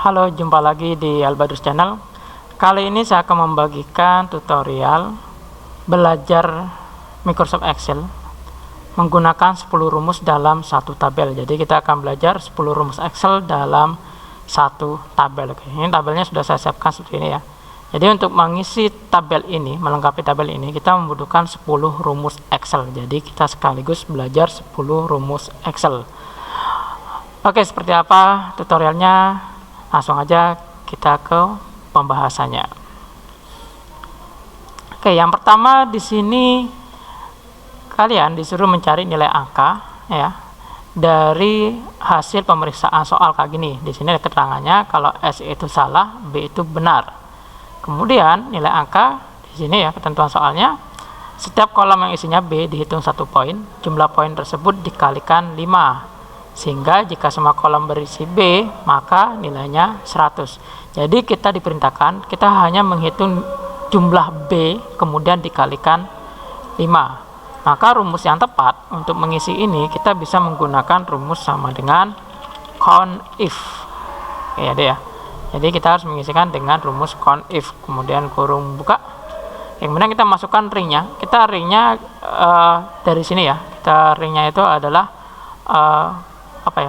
Halo, jumpa lagi di Albadrus Channel. Kali ini saya akan membagikan tutorial belajar Microsoft Excel menggunakan 10 rumus dalam satu tabel. Jadi kita akan belajar 10 rumus Excel dalam satu tabel. Oke, ini tabelnya sudah saya siapkan seperti ini ya. Jadi untuk mengisi tabel ini, melengkapi tabel ini, kita membutuhkan 10 rumus Excel. Jadi kita sekaligus belajar 10 rumus Excel. Oke, seperti apa tutorialnya? Langsung aja kita ke pembahasannya. Oke, yang pertama di sini kalian disuruh mencari nilai angka ya dari hasil pemeriksaan soal kayak gini. Di sini ada keterangannya kalau S itu salah, B itu benar. Kemudian nilai angka di sini ya, ketentuan soalnya, setiap kolom yang isinya B dihitung 1 poin, jumlah poin tersebut dikalikan 5. Sehingga jika semua kolom berisi B, maka nilainya 100. Jadi kita diperintahkan, kita hanya menghitung jumlah B, kemudian dikalikan 5. Maka rumus yang tepat untuk mengisi ini, kita bisa menggunakan rumus sama dengan CONIF. Ya, deh ya. Jadi kita harus mengisikan dengan rumus CONIF, kemudian kurung buka. Kemudian kita masukkan ringnya. Kita ringnya dari sini ya. Kita ringnya itu adalah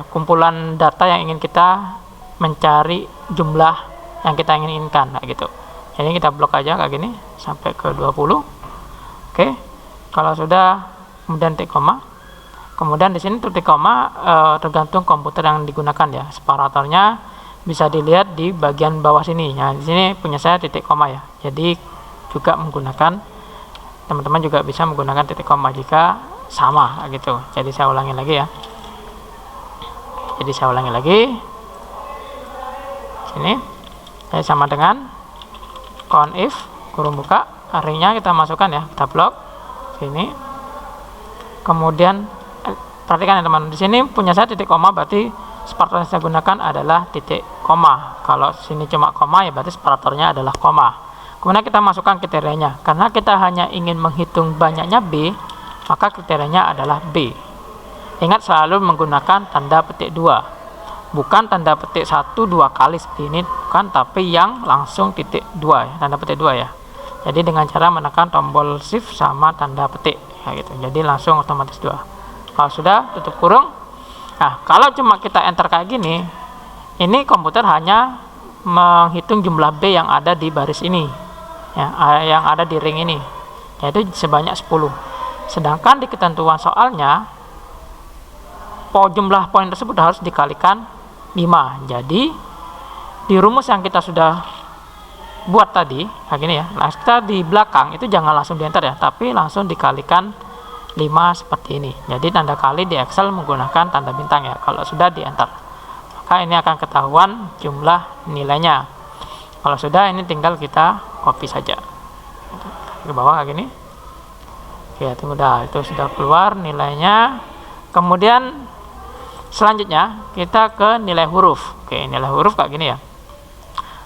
kumpulan data yang ingin kita mencari jumlah yang kita inginkan gitu. Jadi kita blok aja kayak gini sampai ke 20. Oke. Kalau sudah, kemudian titik koma. Kemudian di sini titik koma tergantung komputer yang digunakan ya. Separatornya bisa dilihat di bagian bawah sini. Nah, di sini punya saya titik koma ya. Jadi juga menggunakan, teman-teman juga bisa menggunakan titik koma jika sama gitu. Jadi saya ulangi lagi ya. Sini saya sama dengan CONIF kurung buka, ringnya kita masukkan ya, kita blok sini. Kemudian perhatikan ya teman, di sini punya saya titik koma, berarti separator yang saya gunakan adalah titik koma. Kalau sini cuma koma ya berarti separatornya adalah koma. Kemudian kita masukkan kriterianya, karena kita hanya ingin menghitung banyaknya B, maka kriterianya adalah B. Ingat selalu menggunakan tanda petik 2, bukan tanda petik 1 2 kali seperti ini, bukan, tapi yang langsung titik 2 ya, tanda petik 2 ya. Jadi dengan cara menekan tombol shift sama tanda petik ya gitu. Jadi langsung otomatis 2. Kalau sudah, tutup kurung. Nah, kalau cuma kita enter kayak gini, ini komputer hanya menghitung jumlah B yang ada di baris ini ya, yang ada di ring ini, yaitu sebanyak 10. Sedangkan di ketentuan soalnya jumlah poin tersebut harus dikalikan 5. Jadi di rumus yang kita sudah buat tadi kayak gini ya, nah kita di belakang itu jangan langsung di enter ya, tapi langsung dikalikan 5 seperti ini. Jadi tanda kali di Excel menggunakan tanda bintang ya kalau sudah di enter, maka ini akan ketahuan jumlah nilainya. Kalau sudah, ini tinggal kita copy saja ke bawah kayak gini ya, tunggu dah, itu sudah keluar nilainya. Kemudian selanjutnya kita ke nilai huruf. Oke, nilai huruf kayak gini ya.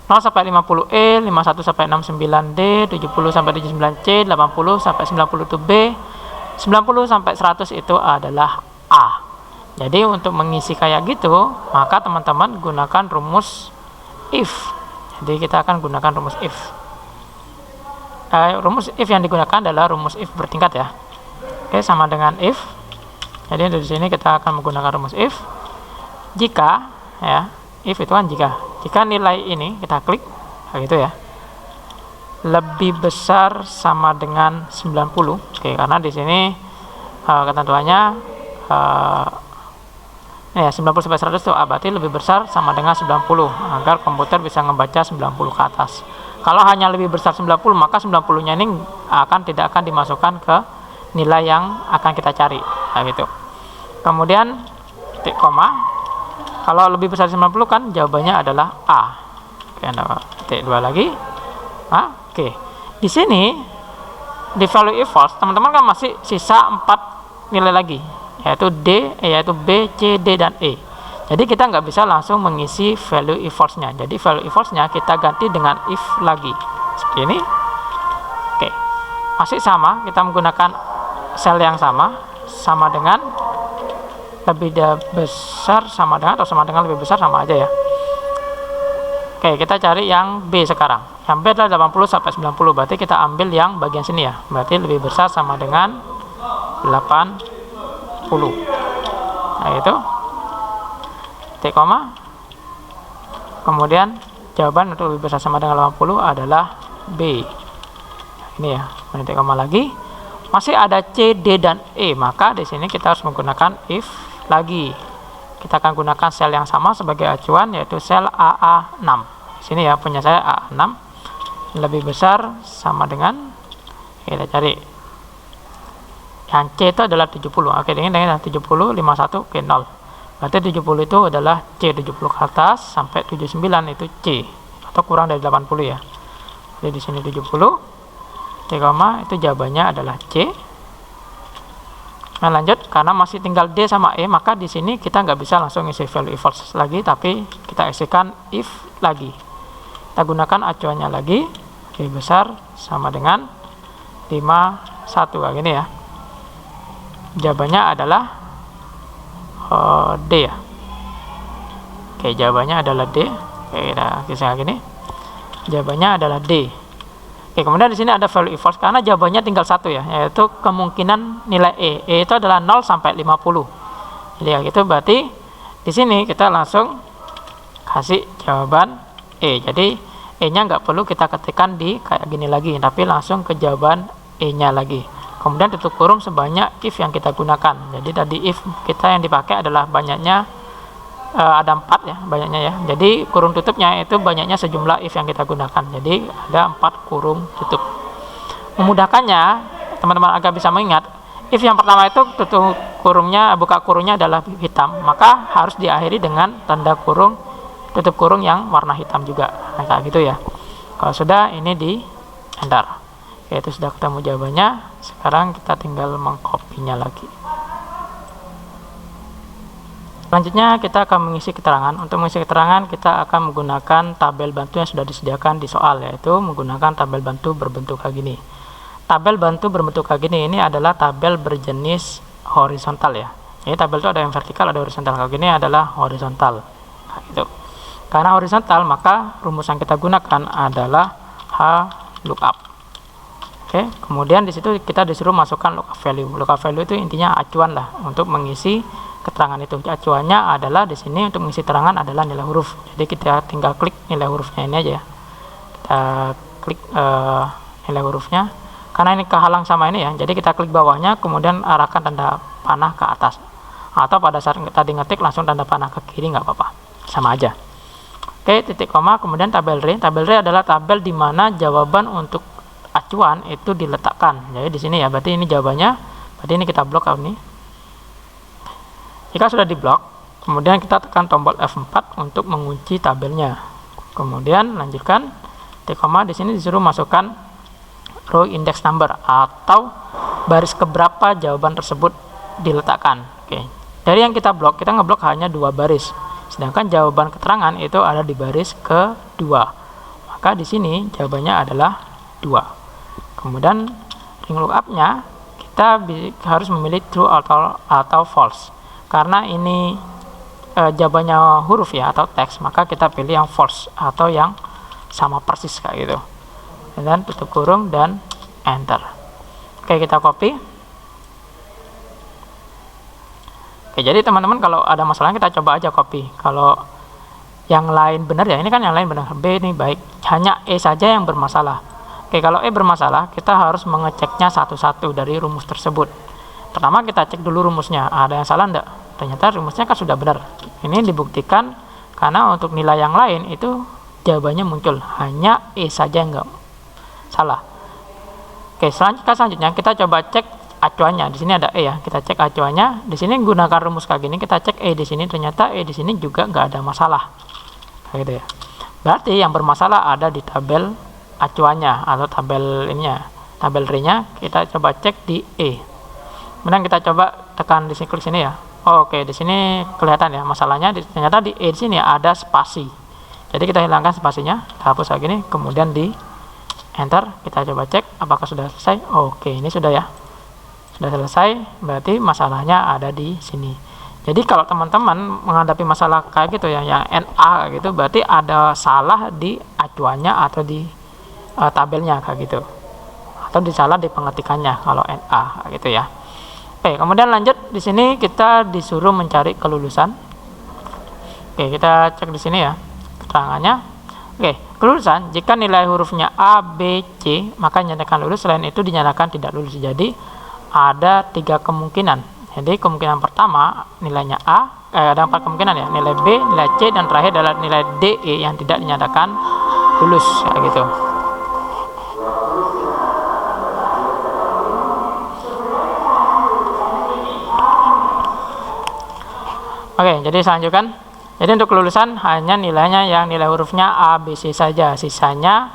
0 sampai 50E, 51 sampai 69D, 70 sampai 79C, 80 sampai 90B, 90 sampai 100 itu adalah A. Jadi untuk mengisi kayak gitu, maka teman-teman gunakan rumus if. Jadi kita akan gunakan rumus if. Rumus if yang digunakan adalah rumus if bertingkat ya. Oke, sama dengan if. Jadi di sini kita akan menggunakan rumus if. Jika ya, if itu kan jika nilai ini kita klik kayak gitu ya, lebih besar sama dengan 90. Oke, karena di sini ketentuannya ya 90 sampai 100 itu berarti lebih besar sama dengan 90 agar komputer bisa membaca 90 ke atas. Kalau hanya lebih besar 90, maka 90-nya ini tidak akan dimasukkan ke nilai yang akan kita cari gitu. Kemudian titik koma, kalau lebih besar 90 kan jawabannya adalah A. Oke, titik 2 lagi. Oke, di sini di value if false, teman-teman kan masih sisa 4 nilai lagi, yaitu B, C, D, dan E. Jadi kita nggak bisa langsung mengisi value if false nya. Jadi value if false nya kita ganti dengan if lagi seperti ini. Oke, masih sama, kita menggunakan sel yang sama dengan lebih besar sama dengan, atau sama dengan lebih besar, sama aja ya. Oke, kita cari yang B sekarang. Yang B adalah 80 sampai 90, berarti kita ambil yang bagian sini ya. Berarti lebih besar sama dengan 80. Nah, itu titik koma. Kemudian jawaban untuk lebih besar sama dengan 80 adalah B. Ini ya, titik koma lagi. Masih ada C, D, dan E, maka di sini kita harus menggunakan if lagi. Kita akan gunakan sel yang sama sebagai acuan, yaitu sel AA6. Sini ya, punya saya AA6 lebih besar sama dengan, kita cari yang C itu adalah 70. Oke, ini dengan 70 51 ke 0. Berarti 70 itu adalah C, 70 ke atas sampai 79 itu C, atau kurang dari 80 ya. Jadi di sini 70 C, itu jawabannya adalah C. Nah, lanjut, karena masih tinggal D sama E, maka di sini kita nggak bisa langsung isi value if false lagi, tapi kita isikan if lagi. Kita gunakan acuannya lagi, lebih besar sama dengan 51, kayak gini ya. Jawabannya adalah D ya. Oke, jawabannya adalah D. Oke, kita kisah gini. Jawabannya adalah D. Oke, kemudian di sini ada value if false karena jawabannya tinggal satu ya, yaitu kemungkinan nilai E. E itu adalah 0 sampai 50. Jadi ya gitu, berarti di sini kita langsung kasih jawaban E. Jadi E-nya nggak perlu kita ketikkan di kayak gini lagi, tapi langsung ke jawaban E-nya lagi. Kemudian tutup kurung sebanyak if yang kita gunakan. Jadi tadi if kita yang dipakai adalah banyaknya ada 4 ya, banyaknya ya. Jadi kurung tutupnya itu banyaknya sejumlah if yang kita gunakan. Jadi ada 4 kurung tutup. Memudahkannya, teman-teman agak bisa mengingat, if yang pertama itu tutup kurungnya, buka kurungnya adalah hitam, maka harus diakhiri dengan tanda kurung tutup kurung yang warna hitam juga. Nah, kayak gitu ya. Kalau sudah, ini di enter. Oke, itu sudah ketemu jawabannya. Sekarang kita tinggal mengkopinya lagi. Selanjutnya kita akan mengisi keterangan. Untuk mengisi keterangan kita akan menggunakan tabel bantu yang sudah disediakan di soal, yaitu menggunakan tabel bantu berbentuk kayak gini. Tabel bantu berbentuk kayak gini ini adalah tabel berjenis horizontal ya. Jadi tabel itu ada yang vertikal, ada horizontal. Kayak gini adalah horizontal. Nah, itu. Karena horizontal, maka rumus yang kita gunakan adalah HLOOKUP. Oke, kemudian di situ kita disuruh masukkan lookup value. Lookup value itu intinya acuan lah untuk mengisi keterangan itu. Acuannya adalah di sini untuk mengisi keterangan adalah nilai huruf. Jadi kita tinggal klik nilai hurufnya ini aja. Kita klik nilai hurufnya. Karena ini kehalang sama ini ya. Jadi kita klik bawahnya, kemudian arahkan tanda panah ke atas. Atau pada saat tadi ngetik langsung tanda panah ke kiri, nggak apa-apa. Sama aja. Oke, titik koma, kemudian tabel R. Tabel R adalah tabel di mana jawaban untuk acuan itu diletakkan. Jadi di sini ya, berarti ini jawabannya. Berarti ini kita blok ini. Jika sudah diblok, kemudian kita tekan tombol F4 untuk mengunci tabelnya. Kemudian lanjutkan titik koma, di sini disuruh masukkan row index number atau baris keberapa jawaban tersebut diletakkan. Oke. Dari yang kita blok, kita ngeblok hanya 2 baris. Sedangkan jawaban keterangan itu ada di baris kedua. Maka di sini jawabannya adalah 2. Kemudian ring lookup-nya kita harus memilih true atau false. Karena ini jawabannya huruf ya atau teks, maka kita pilih yang false atau yang sama persis kayak gitu. Dan tutup kurung dan enter. Oke, kita copy. Oke, jadi teman-teman kalau ada masalah kita coba aja copy. Kalau yang lain benar ya, ini kan yang lain benar. B ini baik, hanya E saja yang bermasalah. Oke, kalau E bermasalah, kita harus mengeceknya satu-satu dari rumus tersebut. Pertama kita cek dulu rumusnya, ada yang salah enggak? Ternyata rumusnya kan sudah benar. Ini dibuktikan karena untuk nilai yang lain itu jawabannya muncul, hanya E saja yang enggak salah. Oke, selanjutnya kita coba cek acuannya. Di sini ada E ya, kita cek acuannya. Di sini gunakan rumus kayak gini, kita cek E di sini, ternyata E di sini juga enggak ada masalah. Kayak gitu ya. Berarti yang bermasalah ada di tabel acuannya atau tabel ininya, tabel R-nya. Kita coba cek di E. Kemudian kita coba tekan di sini, klik sini ya. Oh, oke, di sini kelihatan ya masalahnya. Ternyata di E di sini ada spasi. Jadi kita hilangkan spasinya, kita hapus kayak gini, kemudian di enter. Kita coba cek apakah sudah selesai. Oke, ini sudah ya, sudah selesai. Berarti masalahnya ada di sini. Jadi kalau teman-teman menghadapi masalah kayak gitu ya, yang NA gitu, berarti ada salah di acuannya atau di tabelnya kayak gitu, atau di salah di pengetikannya kalau NA gitu ya. Oke, kemudian lanjut di sini kita disuruh mencari kelulusan. Oke, kita cek di sini ya keterangannya. Oke, kelulusan jika nilai hurufnya A, B, C maka dinyatakan lulus, selain itu dinyatakan tidak lulus. Jadi ada 3 kemungkinan. Jadi kemungkinan pertama nilainya A, ada 4 kemungkinan ya, nilai B, nilai C, dan terakhir adalah nilai D, E yang tidak dinyatakan lulus kayak gitu. Oke, jadi selanjutnya, jadi untuk kelulusan hanya nilainya yang nilai hurufnya A, B, C saja, sisanya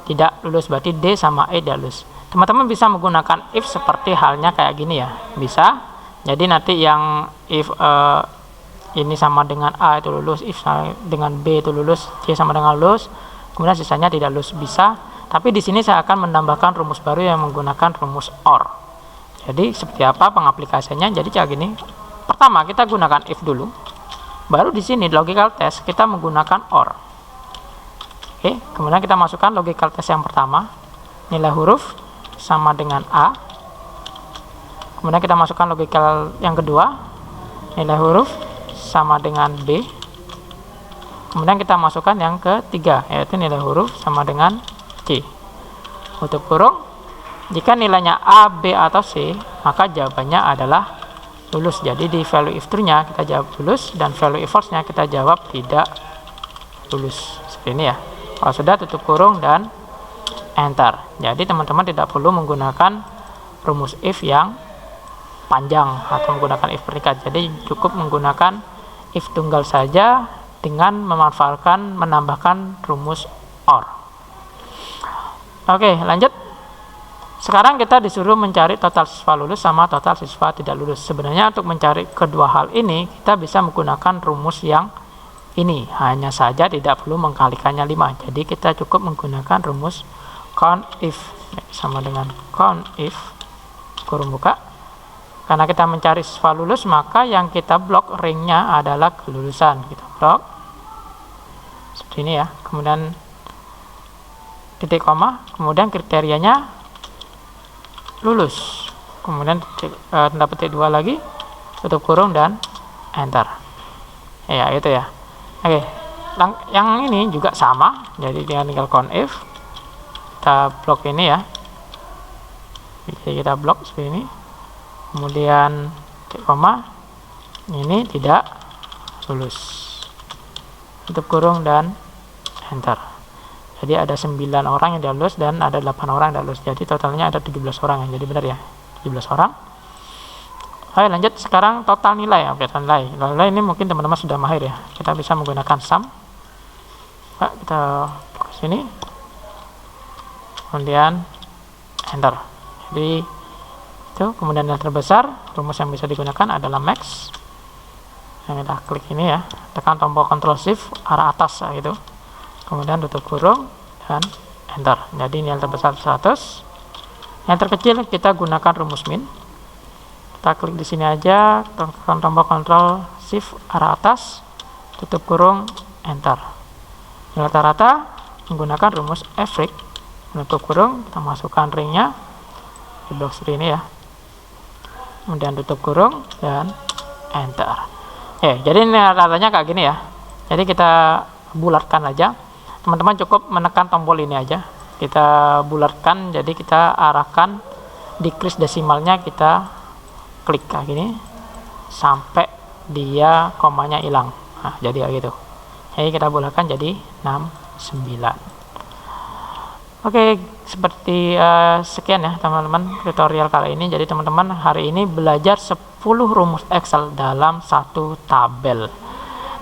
tidak lulus, berarti D sama E tidak lulus. Teman-teman bisa menggunakan if seperti halnya kayak gini ya, bisa. Jadi nanti yang if ini sama dengan A itu lulus, if dengan B itu lulus, C sama dengan lulus, kemudian sisanya tidak lulus, bisa. Tapi di sini saya akan menambahkan rumus baru yang menggunakan rumus OR. Jadi seperti apa pengaplikasiannya? Jadi kayak gini. Pertama kita gunakan if dulu, baru di sini logical test kita menggunakan OR. Oke, kemudian kita masukkan logical test yang pertama, nilai huruf sama dengan A. Kemudian kita masukkan logical yang kedua, nilai huruf sama dengan B. Kemudian kita masukkan yang ketiga, yaitu nilai huruf sama dengan C. Tutup kurung. Jika nilainya A, B, atau C, maka jawabannya adalah lulus. Jadi di value if true-nya kita jawab lulus, dan value if false-nya kita jawab tidak lulus. Seperti ini ya. Kalau sudah, tutup kurung dan enter. Jadi teman-teman tidak perlu menggunakan rumus if yang panjang atau menggunakan if berikat. Jadi cukup menggunakan if tunggal saja dengan menambahkan rumus OR. Oke, lanjut. Sekarang kita disuruh mencari total siswa lulus sama total siswa tidak lulus. Sebenarnya untuk mencari kedua hal ini kita bisa menggunakan rumus yang ini, hanya saja tidak perlu mengkalikannya 5. Jadi kita cukup menggunakan rumus count if sama dengan count if kurung buka. Karena kita mencari siswa lulus, maka yang kita blok ringnya adalah kelulusan. Kita blok seperti ini ya. Kemudian titik koma, kemudian kriterianya lulus. Kemudian tanda petik 2 lagi, tutup kurung dan enter. Ya, itu ya. Oke. Yang ini juga sama. Jadi tinggal count if. Kita blok ini ya. Jadi kita blok seperti ini. Kemudian titik koma, ini tidak lulus, tutup kurung dan enter. Jadi ada 9 orang yang tidak lulus dan ada 8 orang yang tidak lulus. Jadi totalnya ada 17 orang ya. Jadi benar ya, 17 orang. Oke, lanjut. Sekarang total nilai. Oke, total nilai ini mungkin teman-teman sudah mahir ya. Kita bisa menggunakan sum. Kita ke sini, kemudian enter. Jadi itu, kemudian yang terbesar, rumus yang bisa digunakan adalah max. Yang kita klik ini ya, tekan tombol Ctrl Shift arah atas gitu. Kemudian tutup kurung dan enter. Jadi nilai terbesar 100. Yang terkecil kita gunakan rumus min. Kita klik di sini aja, tekan tombol Ctrl Shift arah atas, tutup kurung, enter. Nilai rata-rata menggunakan rumus average, menutup kurung, kita masukkan ringnya di blok seperti ini ya. Kemudian tutup kurung dan enter. Jadi ini rata-ratanya kayak gini ya. Jadi kita bulatkan aja. Teman-teman cukup menekan tombol ini aja. Kita bulatkan, jadi kita arahkan decrease desimalnya, kita klik kayak gini sampai dia komanya hilang. Nah, jadi kayak gitu. Jadi kita bulatkan jadi 69. Oke, seperti sekian ya teman-teman tutorial kali ini. Jadi teman-teman hari ini belajar 10 rumus Excel dalam satu tabel.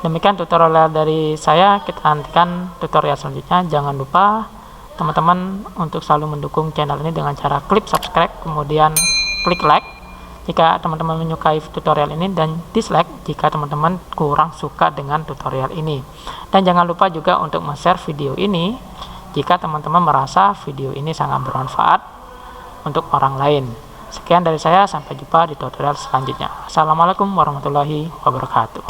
Demikian tutorial dari saya. Kita nantikan tutorial selanjutnya. Jangan lupa teman-teman untuk selalu mendukung channel ini dengan cara klik subscribe, kemudian klik like jika teman-teman menyukai tutorial ini, dan dislike jika teman-teman kurang suka dengan tutorial ini. Dan jangan lupa juga untuk share video ini jika teman-teman merasa video ini sangat bermanfaat untuk orang lain. Sekian dari saya, sampai jumpa di tutorial selanjutnya. Assalamualaikum warahmatullahi wabarakatuh.